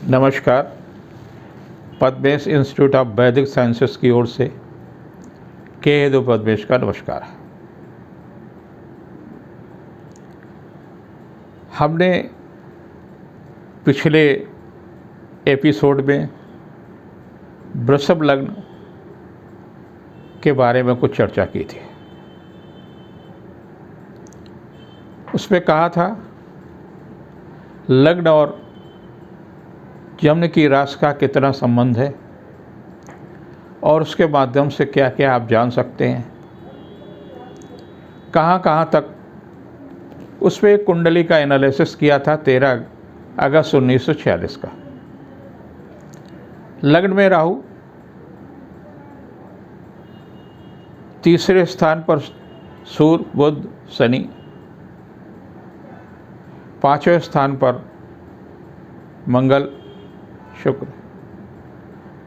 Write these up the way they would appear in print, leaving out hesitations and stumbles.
नमस्कार। Padmesh institute of वैदिक sciences की ओर से के हेदु पद्मेश का नमस्कार। हमने पिछले एपिसोड में वृषभ लग्न के बारे में कुछ चर्चा की थी। उसमें कहा था लग्न और जन्म की राशि का कितना संबंध है और उसके माध्यम से क्या क्या आप जान सकते हैं, कहाँ कहाँ तक। उसमें एक कुंडली का एनालिसिस किया था 13 अगस्त 1946 का। लग्न में राहु, तीसरे स्थान पर सूर्य बुध शनि, पांचवें स्थान पर मंगल शुक्र,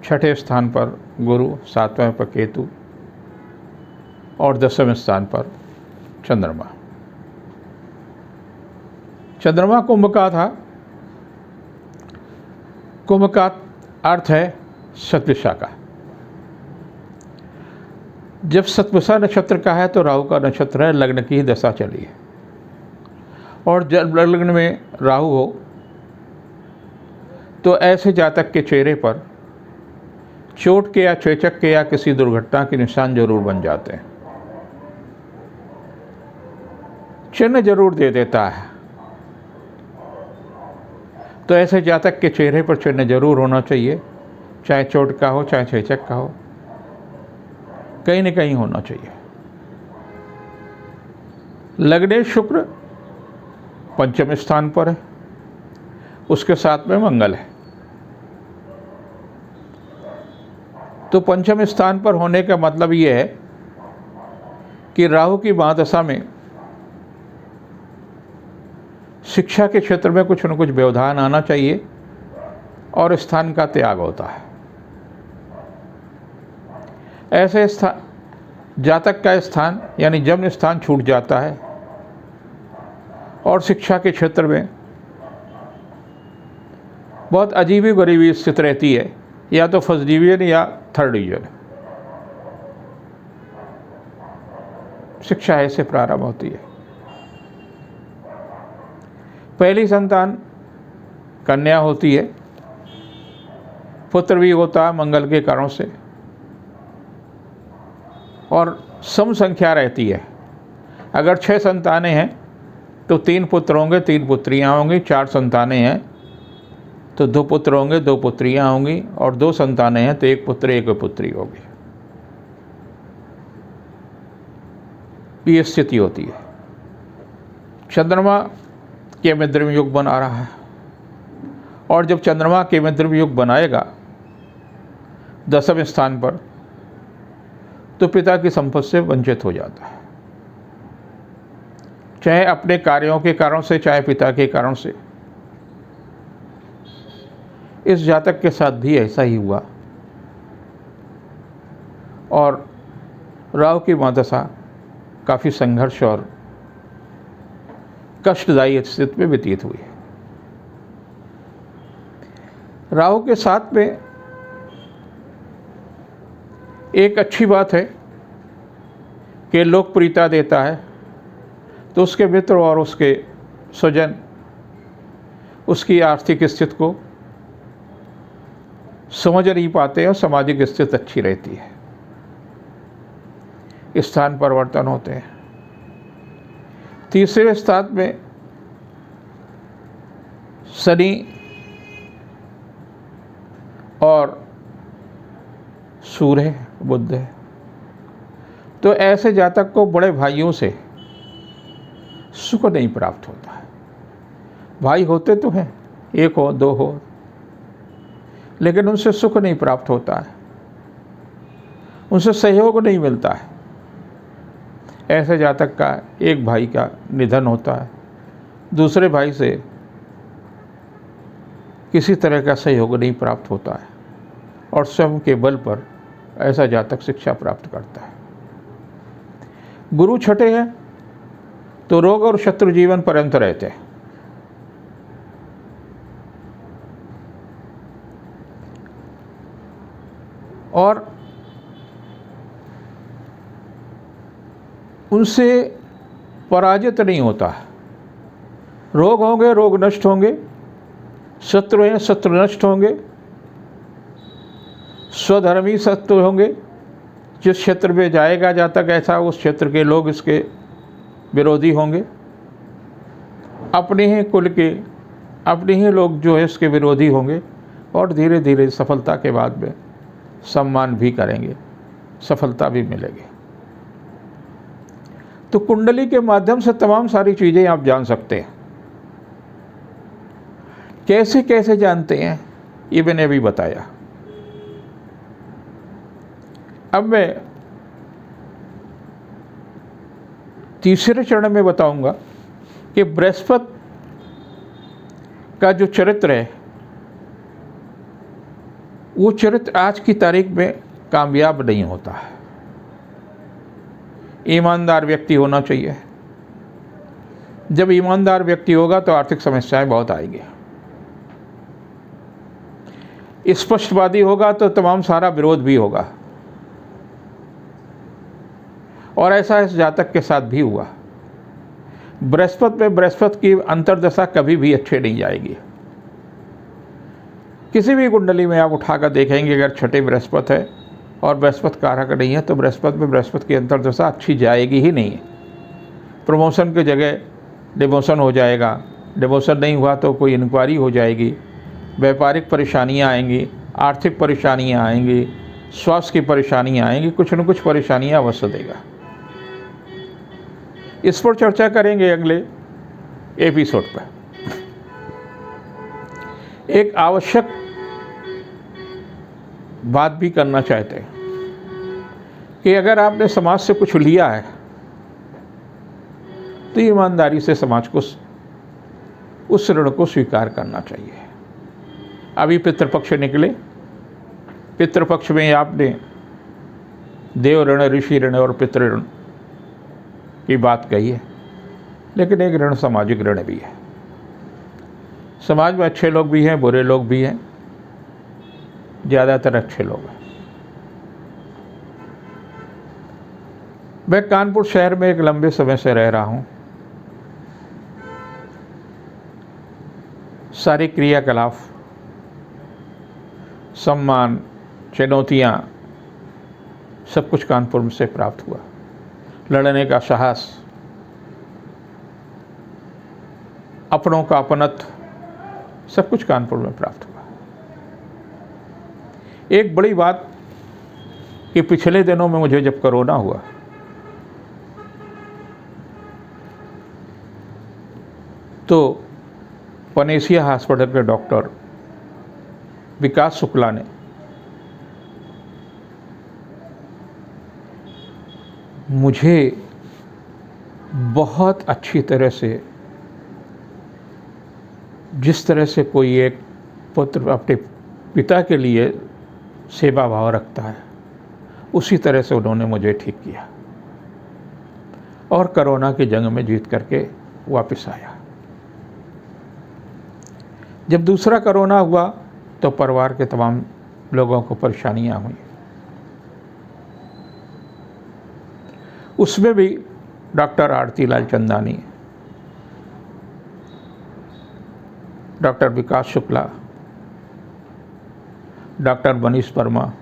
छठे स्थान पर गुरु, सातवें पर केतु और 10वें स्थान पर चंद्रमा। चंद्रमा कुंभ का था। कुंभ का अर्थ है शतभिषा का। जब शतभिषा नक्षत्र का है तो राहु का नक्षत्र है, लग्न की ही दशा चली है। और जब लग्न में राहु हो तो ऐसे जातक के चेहरे पर चोट के या चेचक के या किसी दुर्घटना के निशान जरूर बन जाते हैं, चिन्ह जरूर दे देता है। तो ऐसे जातक के चेहरे पर चिन्ह जरूर होना चाहिए, चाहे चोट का हो चाहे चेचक का हो, कहीं न कहीं होना चाहिए। लग्ने शुक्र पंचम स्थान पर है, उसके साथ में मंगल है। तो पंचम स्थान पर होने का मतलब ये है कि राहु की महादशा में शिक्षा के क्षेत्र में कुछ न कुछ व्यवधान आना चाहिए और स्थान का त्याग होता है। ऐसे जातक का स्थान यानी जन्म स्थान छूट जाता है और शिक्षा के क्षेत्र में बहुत अजीबी गरीबी स्थिति रहती है, या तो फर्स्ट डिवीजन या थर्ड डिवीजन। शिक्षा ऐसे प्रारंभ होती है। पहली संतान कन्या होती है, पुत्र भी होता है मंगल के कारण से, और सम संख्या रहती है। अगर 6 संतानें हैं तो 3 पुत्र होंगे, 3 पुत्रियां होंगी। 4 संतानें हैं तो 2 पुत्र होंगे, 2 पुत्रियां होंगी। और 2 संतानें हैं तो 1 पुत्र 1 पुत्री होगी। ये स्थिति होती है। चंद्रमा के मध्यम युग बना रहा है, और जब चंद्रमा के मध्यम युग बनाएगा 10वें स्थान पर, तो पिता की संपत्ति से वंचित हो जाता है, चाहे अपने कार्यों के कारण से चाहे पिता के कारण से। इस जातक के साथ भी ऐसा ही हुआ, और राहु की महादशा काफ़ी संघर्ष और कष्टदायी स्थिति में व्यतीत हुई है। राहु के साथ में एक अच्छी बात है कि लोकप्रियता देता है, तो उसके मित्र और उसके स्वजन उसकी आर्थिक स्थिति को समझ नहीं पाते और सामाजिक स्थिति अच्छी रहती है। स्थान परिवर्तन होते हैं। तीसरे स्थान में शनि और सूर्य है, बुध है। तो ऐसे जातक को बड़े भाइयों से सुख नहीं प्राप्त होता है। भाई होते तो हैं, 1 हो 2 हो, लेकिन उनसे सुख नहीं प्राप्त होता है, उनसे सहयोग नहीं मिलता है। ऐसे जातक का एक भाई का निधन होता है, दूसरे भाई से किसी तरह का सहयोग नहीं प्राप्त होता है, और स्वयं के बल पर ऐसा जातक शिक्षा प्राप्त करता है। गुरु छठे हैं तो रोग और शत्रु जीवन पर्यंत रहते हैं। और उनसे पराजित नहीं होता। रोग होंगे, रोग नष्ट होंगे, शत्रु हैं, शत्रु नष्ट होंगे, स्वधर्मी शत्रु होंगे। जिस क्षेत्र में जाएगा जातक ऐसा, उस क्षेत्र के लोग इसके विरोधी होंगे। अपने ही कुल के, अपने ही लोग जो है इसके विरोधी होंगे, और धीरे धीरे सफलता के बाद में सम्मान भी करेंगे, सफलता भी मिलेगी। तो कुंडली के माध्यम से तमाम सारी चीज़ें आप जान सकते हैं। कैसे कैसे जानते हैं ये मैंने अभी बताया। अब मैं तीसरे चरण में बताऊंगा कि बृहस्पति का जो चरित्र है, वो चरित्र आज की तारीख में कामयाब नहीं होता है। ईमानदार व्यक्ति होना चाहिए। जब ईमानदार व्यक्ति होगा तो आर्थिक समस्याएं बहुत आएंगी। स्पष्टवादी होगा तो तमाम सारा विरोध भी होगा, और ऐसा इस जातक के साथ भी हुआ। बृहस्पति में बृहस्पति की अंतर्दशा कभी भी अच्छे नहीं जाएगी। किसी भी कुंडली में आप उठाकर देखेंगे, अगर छठे बृहस्पति है और बृहस्पति कारक नहीं है, तो बृहस्पति में बृहस्पति की अंतर्दशा अच्छी जाएगी ही नहीं। प्रमोशन की जगह डिमोशन हो जाएगा, डिमोशन नहीं हुआ तो कोई इंक्वायरी हो जाएगी, व्यापारिक परेशानियां आएंगी, आर्थिक परेशानियां आएंगी, स्वास्थ्य की परेशानियां आएंगी, कुछ न कुछ परेशानियां अवश्य देगा। इस पर चर्चा करेंगे अगले एपिसोड पर। एक आवश्यक बात भी करना चाहते हैं कि अगर आपने समाज से कुछ लिया है तो ईमानदारी से समाज को उस ऋण को स्वीकार करना चाहिए। अभी पितृपक्ष निकले, पितृपक्ष में आपने देव ऋण, ऋषि ऋण और पितृ ऋण की बात कही है, लेकिन एक ऋण सामाजिक ऋण भी है। समाज में अच्छे लोग भी हैं, बुरे लोग भी हैं, ज़्यादातर अच्छे लोग हैं। मैं कानपुर शहर में एक लंबे समय से रह रहा हूँ। सारी क्रियाकलाप, सम्मान, चुनौतियाँ, सब कुछ कानपुर से प्राप्त हुआ। लड़ने का साहस, अपनों का अपनत्व, सब कुछ कानपुर में प्राप्त हुआ। एक बड़ी बात कि पिछले दिनों में मुझे जब कोरोना हुआ तो पनेसिया हॉस्पिटल के डॉक्टर विकास शुक्ला ने मुझे बहुत अच्छी तरह से, जिस तरह से कोई एक पुत्र अपने पिता के लिए सेवा भाव रखता है, उसी तरह से उन्होंने मुझे ठीक किया और कोरोना की जंग में जीत करके वापस आया। जब दूसरा कोरोना हुआ तो परिवार के तमाम लोगों को परेशानियां हुई। उसमें भी डॉक्टर आरती लाल चंदानी, डॉक्टर विकास शुक्ला, डॉक्टर मनीष वर्मा,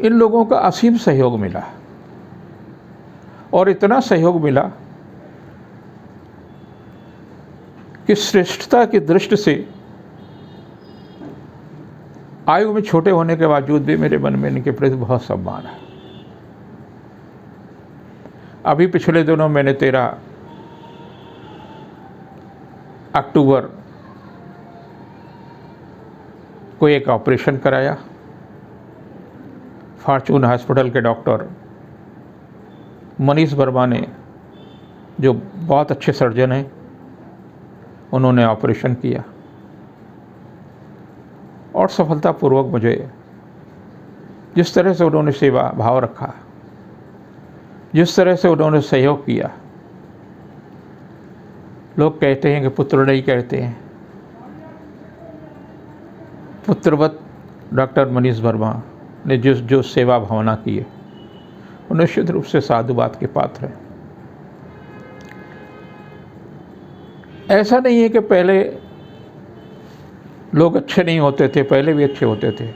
इन लोगों का असीम सहयोग मिला, और इतना सहयोग मिला कि श्रेष्ठता की दृष्टि से आयु में छोटे होने के बावजूद भी मेरे मन में इनके प्रति बहुत सम्मान है। अभी पिछले दिनों मैंने 13 अक्टूबर को एक ऑपरेशन कराया। फॉर्चून हॉस्पिटल के डॉक्टर मनीष वर्मा ने, जो बहुत अच्छे सर्जन हैं, उन्होंने ऑपरेशन किया और सफलतापूर्वक मुझे जिस तरह से उन्होंने सेवा भाव रखा, जिस तरह से उन्होंने सहयोग किया, लोग कहते हैं कि पुत्र नहीं कहते हैं, पुत्रवत डॉक्टर मनीष वर्मा ने जो सेवा भावना की है वो निश्चित रूप से साधुवाद के पात्र हैं। ऐसा नहीं है कि पहले लोग अच्छे नहीं होते थे, पहले भी अच्छे होते थे।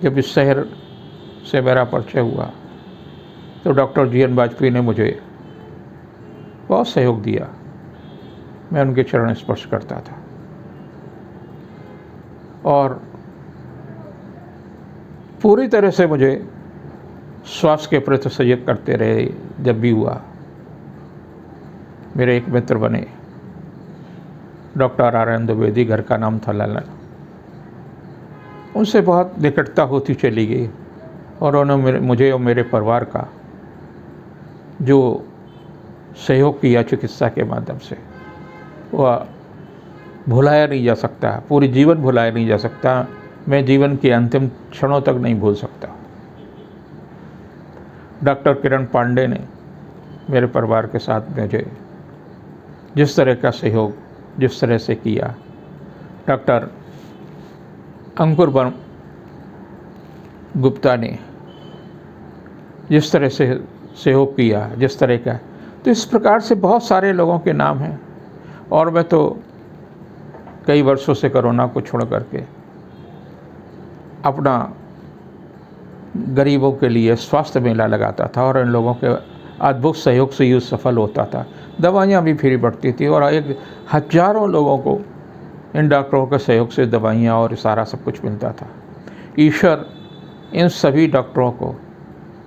जब इस शहर से मेरा परिचय हुआ तो डॉक्टर जीएन वाजपेयी ने मुझे बहुत सहयोग दिया। मैं उनके चरण स्पर्श करता था और पूरी तरह से मुझे स्वास्थ्य के प्रति सजग करते रहे। जब भी हुआ मेरे एक मित्र बने डॉक्टर आर एन द्विवेदी, घर का नाम था ललन। उनसे बहुत निकटता होती चली गई और उन्होंने मुझे और मेरे परिवार का जो सहयोग किया चिकित्सा के माध्यम से वह भुलाया नहीं जा सकता, पूरी जीवन भुलाया नहीं जा सकता। मैं जीवन के अंतिम क्षणों तक नहीं भूल सकता। डॉक्टर किरण पांडे ने मेरे परिवार के साथ मुझे जिस तरह का सहयोग जिस तरह से किया, डॉक्टर अंकुर गुप्ता ने जिस तरह से सहयोग किया, जिस तरह का, तो इस प्रकार से बहुत सारे लोगों के नाम हैं। और मैं तो कई वर्षों से कोरोना को छोड़ करके अपना गरीबों के लिए स्वास्थ्य मेला लगाता था और इन लोगों के अद्भुत सहयोग से यूँ सफल होता था। दवाइयाँ भी फ्री बढ़ती थी और एक हजारों लोगों को इन डॉक्टरों के सहयोग से दवाइयाँ और सारा सब कुछ मिलता था। ईश्वर इन सभी डॉक्टरों को,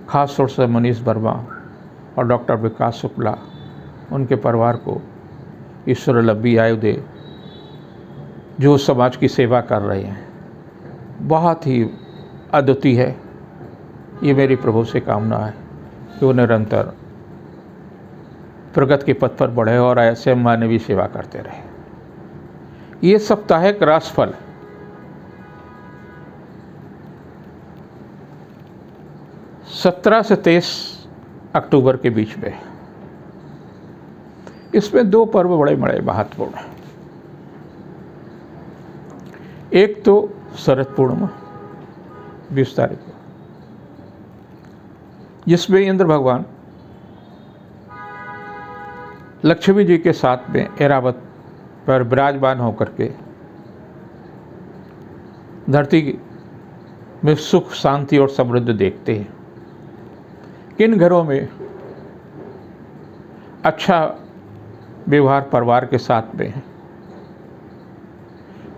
खास तौर से मनीष वर्मा और डॉक्टर विकास शुक्ला, उनके परिवार को ईश्वर लंबी आयु दे, जो समाज की सेवा कर रहे हैं। बहुत ही अद्वितीय है। ये मेरी प्रभु से कामना है कि वो निरंतर प्रगति के पथ पर बढ़े और ऐसे मानवीय सेवा करते रहे। ये साप्ताहिक राशिफल सत्रह से 23 अक्टूबर के बीच में, इसमें दो पर्व बड़े बड़े महत्वपूर्ण हैं। एक तो शरद पूर्णिमा 20 तारीख को, जिसमें इंद्र भगवान लक्ष्मी जी के साथ में ऐरावत पर विराजमान होकर के धरती में सुख, शांति और समृद्धि देखते हैं। किन घरों में अच्छा व्यवहार परिवार के साथ में है,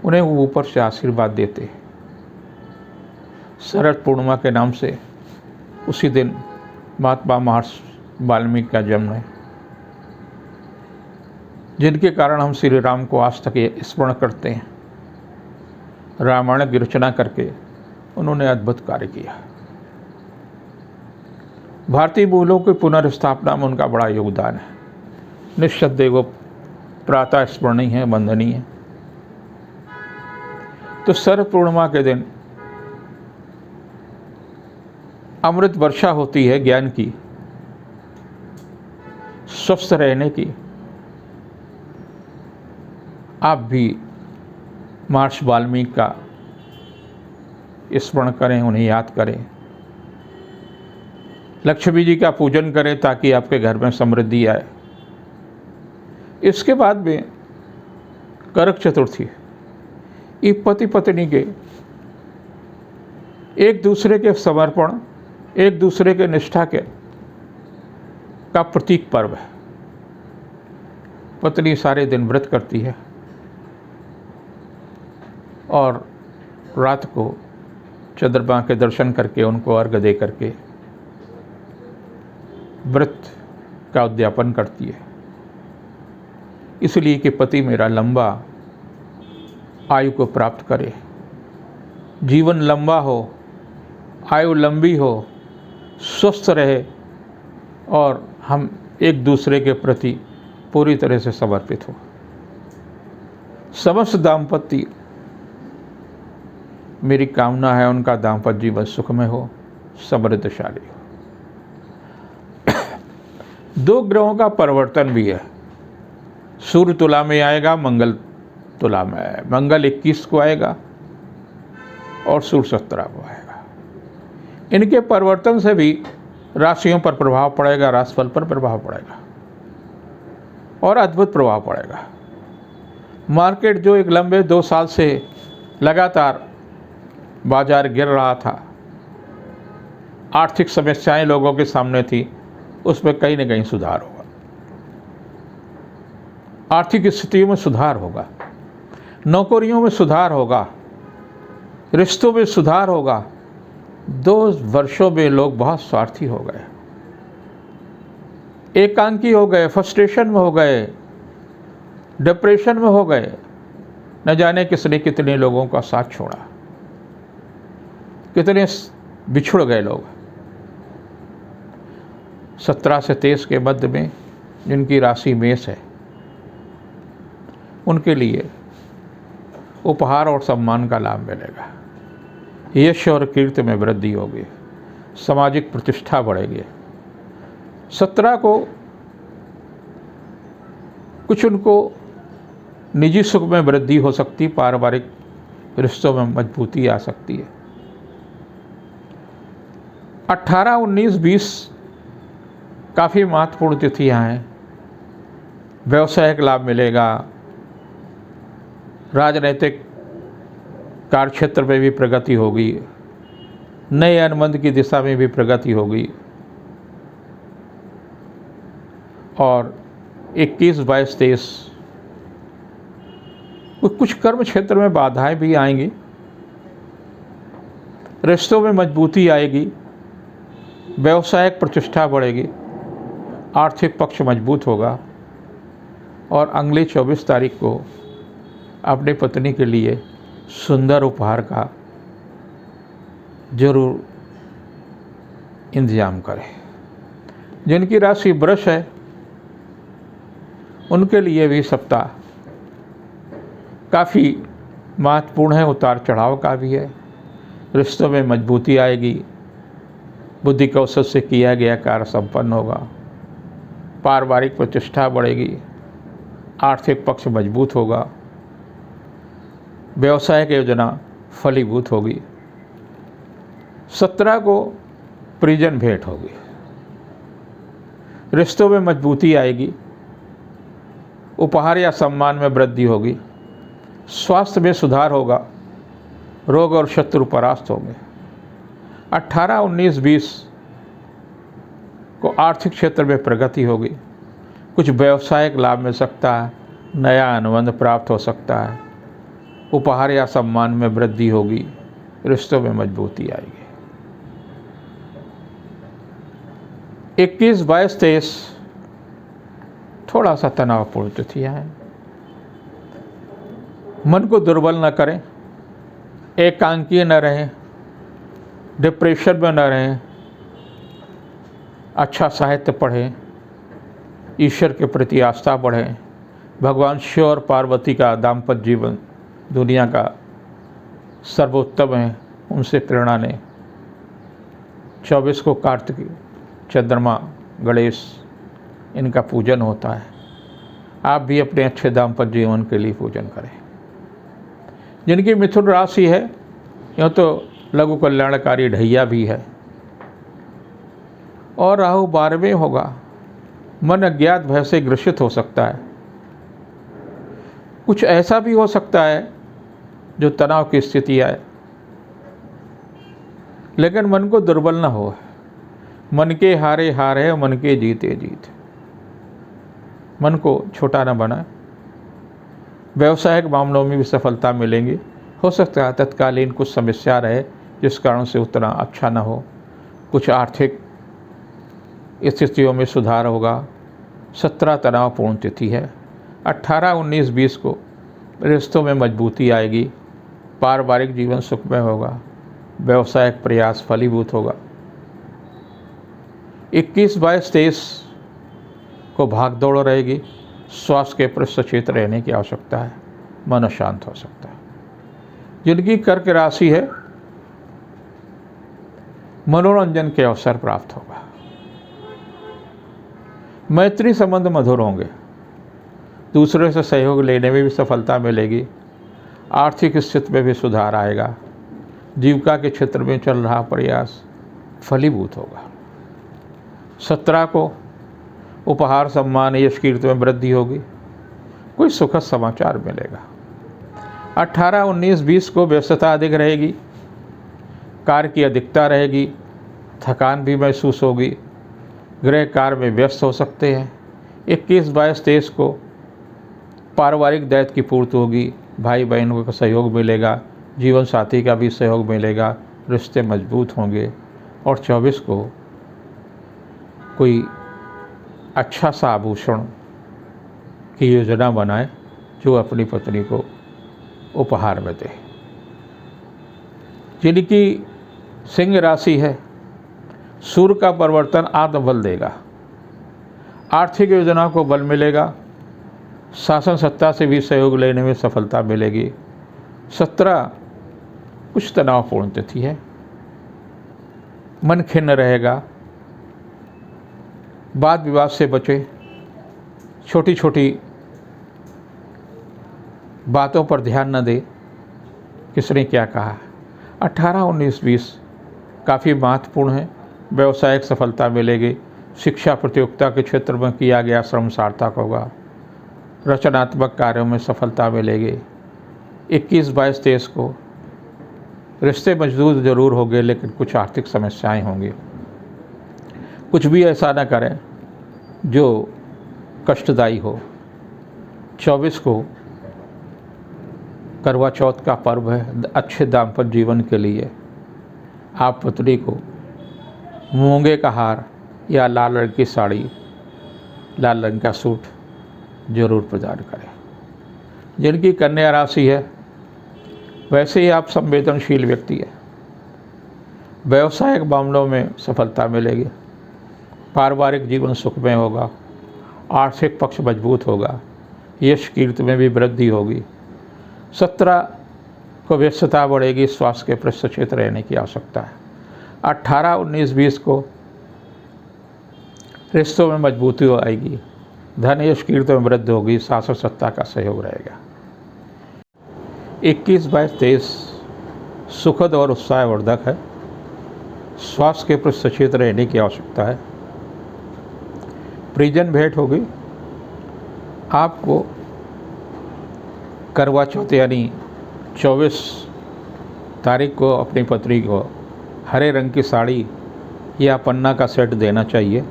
उन्हें वो ऊपर से आशीर्वाद देते हैं। शरद पूर्णिमा के नाम से उसी दिन महात्मा महर्षि वाल्मीकि का जन्म है, जिनके कारण हम श्री राम को आज तक स्मरण करते हैं। रामायण की रचना करके उन्होंने अद्भुत कार्य किया। भारतीय मूलों की पुनर्स्थापना में उनका बड़ा योगदान है। निस्संदेह वो प्रातः स्मरणीय है, वंदनीय है। तो शरद पूर्णिमा के दिन अमृत वर्षा होती है ज्ञान की, स्वस्थ रहने की। आप भी महर्षि वाल्मीकि का स्मरण करें, उन्हें याद करें, लक्ष्मी जी का पूजन करें ताकि आपके घर में समृद्धि आए। इसके बाद में करक चतुर्थी, ये पति पत्नी के एक दूसरे के समर्पण, एक दूसरे के निष्ठा के का प्रतीक पर्व है। पत्नी सारे दिन व्रत करती है और रात को चंद्रमा के दर्शन करके उनको अर्घ्य दे करके व्रत का उद्यापन करती है, इसलिए कि पति मेरा लंबा आयु को प्राप्त करे, जीवन लंबा हो, आयु लंबी हो, स्वस्थ रहे और हम एक दूसरे के प्रति पूरी तरह से समर्पित हो। समस्त दाम्पत्य, मेरी कामना है उनका दाम्पत्य जीवन सुखमय हो, समृद्धशाली हो। दो ग्रहों का परिवर्तन भी है। सूर्य तुला में आएगा, मंगल तुला में आएगा। मंगल 21 को आएगा और सूर्य 17 को आएगा। इनके परिवर्तन से भी राशियों पर प्रभाव पड़ेगा, राशिफल पर प्रभाव पड़ेगा और अद्भुत प्रभाव पड़ेगा। मार्केट जो एक लंबे 2 साल से लगातार बाजार गिर रहा था, आर्थिक समस्याएं लोगों के सामने थी, उसमें कहीं न कहीं सुधार होगा। आर्थिक स्थितियों में सुधार होगा, नौकरियों में सुधार होगा, रिश्तों में सुधार होगा। 2 वर्षों में लोग बहुत स्वार्थी हो गए, एकांकी हो गए, फ्रस्ट्रेशन में हो गए, डिप्रेशन में हो गए। न जाने किसने कितने लोगों का साथ छोड़ा, कितने बिछुड़ गए लोग। 17 से 23 के मध्य में जिनकी राशि मेष है, उनके लिए उपहार और सम्मान का लाभ मिलेगा। यश और कीर्ति में वृद्धि होगी, सामाजिक प्रतिष्ठा बढ़ेगी। 17 को कुछ उनको निजी सुख में वृद्धि हो सकती, पारिवारिक रिश्तों में मजबूती आ सकती है। 18, 19, 20 काफ़ी महत्वपूर्ण तिथियां हैं। व्यवसायिक लाभ मिलेगा, राजनीतिक कार्यक्षेत्र में भी प्रगति होगी, नए अनुबंध की दिशा में भी प्रगति होगी और 21, 22, 23 कुछ कर्म क्षेत्र में बाधाएं भी आएंगी, रिश्तों में मजबूती आएगी, व्यवसायिक प्रतिष्ठा बढ़ेगी, आर्थिक पक्ष मजबूत होगा और अगली 24 तारीख को अपनी पत्नी के लिए सुंदर उपहार का जरूर इंतजाम करें। जिनकी राशि वृष है, उनके लिए भी सप्ताह काफ़ी महत्वपूर्ण है, उतार चढ़ाव का भी है। रिश्तों में मजबूती आएगी, बुद्धि कौशल से किया गया कार्य संपन्न होगा, पारिवारिक प्रतिष्ठा बढ़ेगी, आर्थिक पक्ष मजबूत होगा, व्यवसायिक योजना फलीभूत होगी। 17 को परिजन भेंट होगी, रिश्तों में मजबूती आएगी, उपहार या सम्मान में वृद्धि होगी, स्वास्थ्य में सुधार होगा, रोग और शत्रु परास्त होंगे। 18, 19, 20 को आर्थिक क्षेत्र में प्रगति होगी, कुछ व्यवसायिक लाभ मिल सकता है, नया अनुबंध प्राप्त हो सकता है, उपहार या सम्मान में वृद्धि होगी, रिश्तों में मजबूती आएगी। 21, 22, 23 थोड़ा सा तनावपूर्ण तिथियां हैं। मन को दुर्बल न करें, एकांकीय न रहें, डिप्रेशन में न रहें, अच्छा साहित्य पढ़ें, ईश्वर के प्रति आस्था बढ़ें, भगवान शिव और पार्वती का दाम्पत्य जीवन दुनिया का सर्वोत्तम है, उनसे प्रेरणा लें। 24 को कार्तिक, चंद्रमा, गणेश इनका पूजन होता है। आप भी अपने अच्छे दाम्पत्य जीवन के लिए पूजन करें। जिनकी मिथुन राशि है, यूँ तो लघु कल्याणकारी ढैया भी है और राहु 12वें होगा। मन अज्ञात भय से ग्रसित हो सकता है। कुछ ऐसा भी हो सकता है जो तनाव की स्थिति आए, लेकिन मन को दुर्बल न हो। मन के हारे हार है, मन के जीते जीत। मन को छोटा न बनाए। व्यवसायिक मामलों में भी सफलता मिलेंगी। हो सकता है तत्कालीन कुछ समस्या रहे जिस कारण से उतना अच्छा न हो। कुछ आर्थिक स्थितियों में सुधार होगा। 17 तनावपूर्ण तिथि है। 18, 19, 20 को रिश्तों में मजबूती आएगी, पारिवारिक जीवन सुखमय होगा, व्यवसायिक प्रयास फलीभूत होगा। 21, 22, 23 को भाग दौड़ रहेगी। स्वास्थ्य के प्रति सचेत रहने की आवश्यकता है, मन शांत हो सकता है। जिनकी कर्क राशि है, मनोरंजन के अवसर प्राप्त होगा, मैत्री संबंध मधुर होंगे, दूसरे से सहयोग लेने में भी सफलता मिलेगी, आर्थिक स्थिति में भी सुधार आएगा, जीविका के क्षेत्र में चल रहा प्रयास फलीभूत होगा। 17 को उपहार, सम्मान, यश, कीर्ति में वृद्धि होगी, कोई सुखद समाचार मिलेगा। 18, 19, 20 को व्यस्तता अधिक रहेगी, कार्य की अधिकता रहेगी, थकान भी महसूस होगी, गृह कार्य में व्यस्त हो सकते हैं। 21, 22, 23 को पारिवारिक दायित्व की पूर्ति होगी, भाई बहनों का सहयोग मिलेगा, जीवन साथी का भी सहयोग मिलेगा, रिश्ते मजबूत होंगे। और 24 को कोई अच्छा सा आभूषण की योजना बनाए जो अपनी पत्नी को उपहार में दे। जिनकी सिंह राशि है, सूर्य का परिवर्तन आत्मबल देगा, आर्थिक योजनाओं को बल मिलेगा, शासन सत्ता से भी सहयोग लेने में सफलता मिलेगी। 17 कुछ तनावपूर्ण तिथि है, मन खिन्न रहेगा, वाद विवाद से बचे, छोटी छोटी बातों पर ध्यान न दे, किसने क्या कहा। 18, 19, 20 काफ़ी महत्वपूर्ण है, व्यवसायिक सफलता मिलेगी, शिक्षा प्रतियोगिता के क्षेत्र में किया गया श्रम सार्थक होगा, रचनात्मक कार्यों में सफलता मिलेगी। 21, 22, 23 को रिश्ते मजबूत जरूर होंगे, लेकिन कुछ आर्थिक समस्याएं होंगी। कुछ भी ऐसा न करें जो कष्टदायी हो। 24 को करवा चौथ का पर्व है, अच्छे दाम्पत्य जीवन के लिए आप पत्नी को मूंगे का हार या लाल रंग की साड़ी, लाल रंग का सूट जरूर प्रदान करें। जिनकी कन्या राशि है, वैसे ही आप संवेदनशील व्यक्ति है, व्यवसायिक मामलों में सफलता मिलेगी, पारिवारिक जीवन सुखमय होगा, आर्थिक पक्ष मजबूत होगा, यश कीर्ति में भी वृद्धि होगी। 17 को व्यस्तता बढ़ेगी, स्वास्थ्य के प्रति सचेत रहने की आवश्यकता है। 18, 19, 20 को रिश्तों में मजबूती आएगी, धन यश कीर्ति में वृद्धि होगी, शासन सत्ता का सहयोग रहेगा। 21, 22, 23 सुखद और उत्साहवर्धक है, स्वास्थ्य के प्रति सचेत रहने की आवश्यकता है। परिजन भेंट होगी, आपको करवा चौथ यानी 24 तारीख को अपनी पत्नी को हरे रंग की साड़ी या पन्ना का सेट देना चाहिए,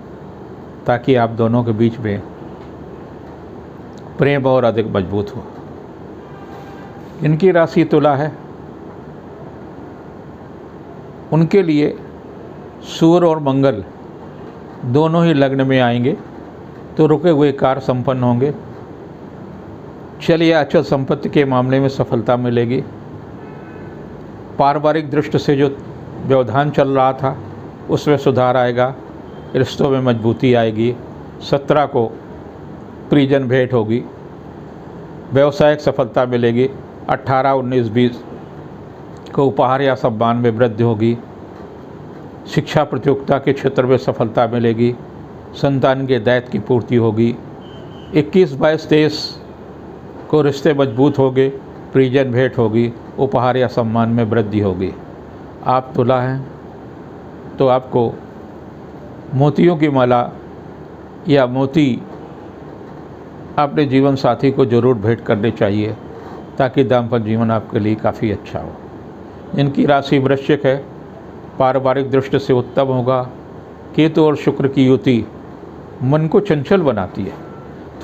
ताकि आप दोनों के बीच में प्रेम और अधिक मजबूत हो। इनकी राशि तुला है, उनके लिए सूर्य और मंगल दोनों ही लग्न में आएंगे तो रुके हुए कार्य संपन्न होंगे, चल या अचल संपत्ति के मामले में सफलता मिलेगी, पारिवारिक दृष्टि से जो व्यवधान चल रहा था उसमें सुधार आएगा, रिश्तों में मजबूती आएगी। 17 को परिजन भेंट होगी, व्यवसायिक सफलता मिलेगी। 18, 19, 20 को उपहार या सम्मान में वृद्धि होगी, शिक्षा प्रतियोगिता के क्षेत्र में सफलता मिलेगी, संतान के दायित्व की पूर्ति होगी। 21, 22, 23 को रिश्ते मजबूत होंगे, परिजन भेंट होगी, उपहार या सम्मान में वृद्धि होगी। आप तुला हैं तो आपको मोतियों की माला या मोती अपने जीवन साथी को जरूर भेंट करने चाहिए, ताकि दाम्पत्य जीवन आपके लिए काफ़ी अच्छा हो। इनकी राशि वृश्चिक है, पारिवारिक दृष्टि से उत्तम होगा। केतु और शुक्र की युति मन को चंचल बनाती है,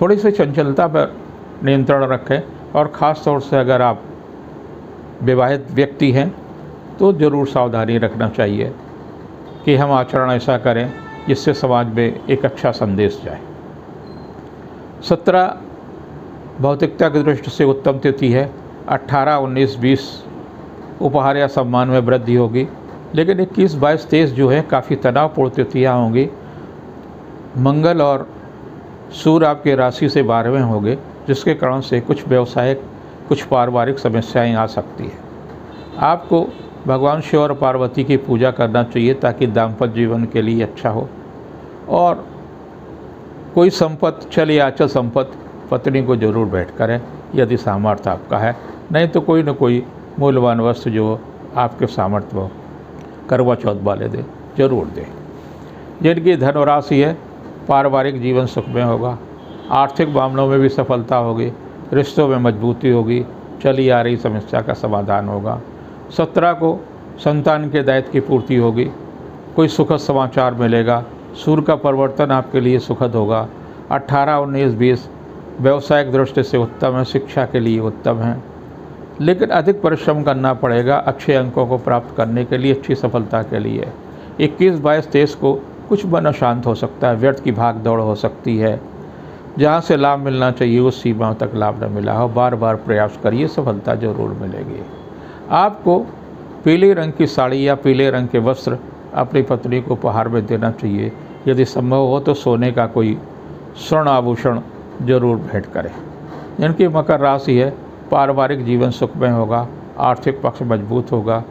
थोड़ी सी चंचलता पर नियंत्रण रखें, और ख़ास तौर से अगर आप विवाहित व्यक्ति हैं तो ज़रूर सावधानी रखना चाहिए कि हम आचरण ऐसा करें जिससे समाज में एक अच्छा संदेश जाए। 17 भौतिकता की दृष्टि से उत्तम तिथि है। 18, 19, 20 उपहार या सम्मान में वृद्धि होगी, लेकिन 21, 22, 23 जो है काफ़ी तनावपूर्ण तिथियाँ होंगी। मंगल और सूर्य आपके राशि से 12वें होंगे, जिसके कारण से कुछ व्यवसायिक कुछ पारिवारिक समस्याएं आ सकती है। आपको भगवान शिव और पार्वती की पूजा करना चाहिए, ताकि दाम्पत्य जीवन के लिए अच्छा हो। और कोई संपत्ति, चल या अचल संपत्ति पत्नी को जरूर भेंट करें यदि सामर्थ्य आपका है, नहीं तो कोई न कोई मूल्यवान वस्तु जो आपके सामर्थ्य हो करवा चौथ वाले दिन जरूर दें। जिनकी धन राशि है पारिवारिक जीवन सुखमय होगा, आर्थिक मामलों में भी सफलता होगी, रिश्तों में मजबूती होगी, चली आ रही समस्या का समाधान होगा। 17 को संतान के दायित्व की पूर्ति होगी, कोई सुखद समाचार मिलेगा, सूर्य का परिवर्तन आपके लिए सुखद होगा। 18, 19, 20 व्यवसायिक दृष्टि से उत्तम है, शिक्षा के लिए उत्तम है, लेकिन अधिक परिश्रम करना पड़ेगा अच्छे अंकों को प्राप्त करने के लिए, अच्छी सफलता के लिए। 21, 22, 23 को कुछ मन अशांत हो सकता है, व्यर्थ की भाग दौड़ हो सकती है, जहाँ से लाभ मिलना चाहिए उस सीमाओं तक लाभ न मिला हो। बार बार प्रयास करिए, सफलता जरूर मिलेगी। आपको पीले रंग की साड़ी या पीले रंग के वस्त्र अपनी पत्नी को उपहार में देना चाहिए। यदि संभव हो तो सोने का कोई स्वर्ण आभूषण जरूर भेंट करें। जिनकी मकर राशि है पारिवारिक जीवन सुखमय होगा, आर्थिक पक्ष मजबूत होगा।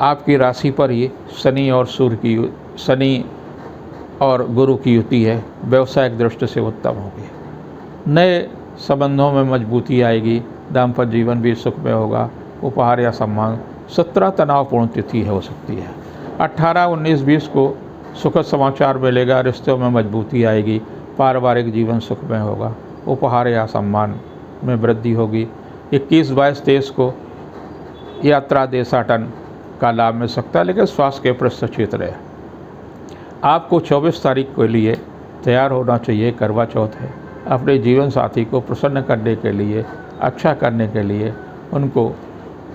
आपकी राशि पर ही शनि और गुरु की युति है, व्यवसायिक दृष्टि से उत्तम होगी, नए संबंधों में मजबूती आएगी, दाम्पत्य जीवन भी सुखमय होगा, उपहार या सम्मान। 17 तनावपूर्ण तिथि हो सकती है। 18, 19, 20 को सुखद समाचार मिलेगा, रिश्तों में मजबूती आएगी, पारिवारिक जीवन सुखमय होगा, उपहार या सम्मान में वृद्धि होगी। 21, 22, 23 को यात्रा देशाटन का लाभ मिल सकता है, लेकिन स्वास्थ्य के प्रति सचेत रहे। आपको 24 तारीख के लिए तैयार होना चाहिए, करवा चौथ है। अपने जीवन साथी को प्रसन्न करने के लिए, अच्छा करने के लिए उनको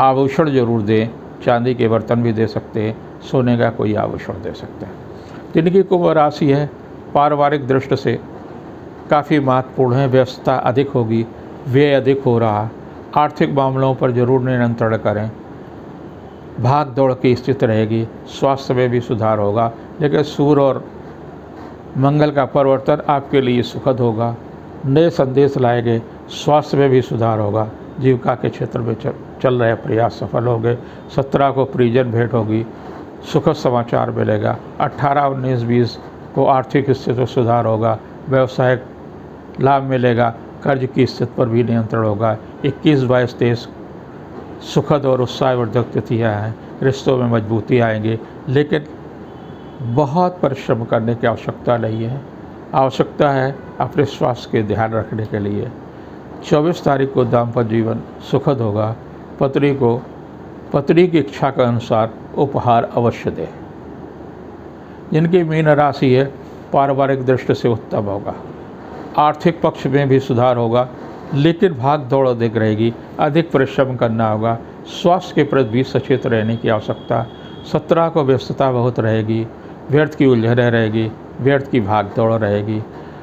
आभूषण जरूर दें। चांदी के बर्तन भी दे सकते हैं, सोने का कोई आभूषण दे सकते हैं। जिनकी कुंभ राशि है पारिवारिक दृष्टि से काफ़ी महत्वपूर्ण है, व्यस्तता अधिक होगी, व्यय अधिक हो रहा, आर्थिक मामलों पर जरूर नियंत्रण करें, भाग दौड़ की स्थिति रहेगी, स्वास्थ्य में भी सुधार होगा, लेकिन सूर्य और मंगल का परिवर्तन आपके लिए सुखद होगा, नए संदेश लाएंगे, स्वास्थ्य में भी सुधार होगा, जीविका के क्षेत्र में चल रहे प्रयास सफल होंगे। 17 को परिजन भेंट होगी, सुखद समाचार मिलेगा। 18, 19, 20 को आर्थिक स्थिति में सुधार होगा, व्यवसायिक लाभ मिलेगा, कर्ज की स्थिति पर भी नियंत्रण होगा। 21, 22, 23 सुखद और उत्साहवर्धक तिथियाँ हैं, रिश्तों में मजबूती आएंगे, लेकिन बहुत परिश्रम करने की आवश्यकता नहीं है। आवश्यकता है अपने स्वास्थ्य के ध्यान रखने के लिए। 24 तारीख को दाम्पत्य जीवन सुखद होगा, पत्नी की इच्छा के अनुसार उपहार अवश्य दें। जिनकी मीन राशि है पारिवारिक दृष्टि से उत्तम होगा, आर्थिक पक्ष में भी सुधार होगा, लेकिन भाग दौड़ अधिक रहेगी, अधिक परिश्रम करना होगा, स्वास्थ्य के प्रति भी सचेत रहने की आवश्यकता। 17 को व्यस्तता बहुत रहेगी, व्यर्थ की उलझनें रहेगी, व्यर्थ की भाग दौड़ रहेगी।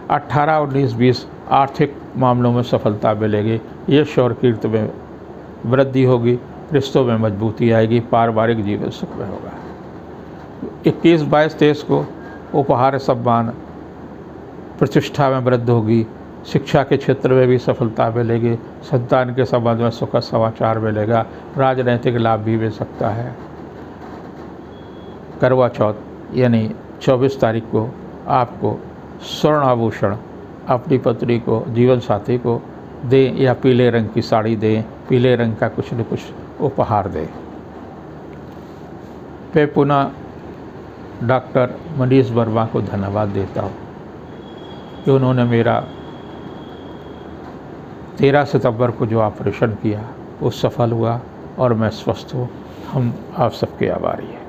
18, 19, 20 आर्थिक मामलों में सफलता मिलेगी, यश और कीर्ति में वृद्धि होगी, रिश्तों में मजबूती आएगी, पारिवारिक जीवन सुखमय होगा। 21, 22, 23 को उपहार सम्मान प्रतिष्ठा में वृद्धि होगी, शिक्षा के क्षेत्र में भी सफलता मिलेगी, संतान के संबंध में सुखद समाचार मिलेगा, राजनैतिक लाभ भी मिल सकता है। करवा चौथ यानी 24 तारीख को आपको स्वर्ण आभूषण अपनी पत्नी को, जीवन साथी को दें, या पीले रंग की साड़ी दें, पीले रंग का कुछ न कुछ उपहार दें। मैं पुनः डॉक्टर मनीष वर्मा को धन्यवाद देता हूँ कि उन्होंने मेरा 13 सितंबर को जो ऑपरेशन किया वो सफल हुआ और मैं स्वस्थ हूँ। हम आप सबके आभारी हैं।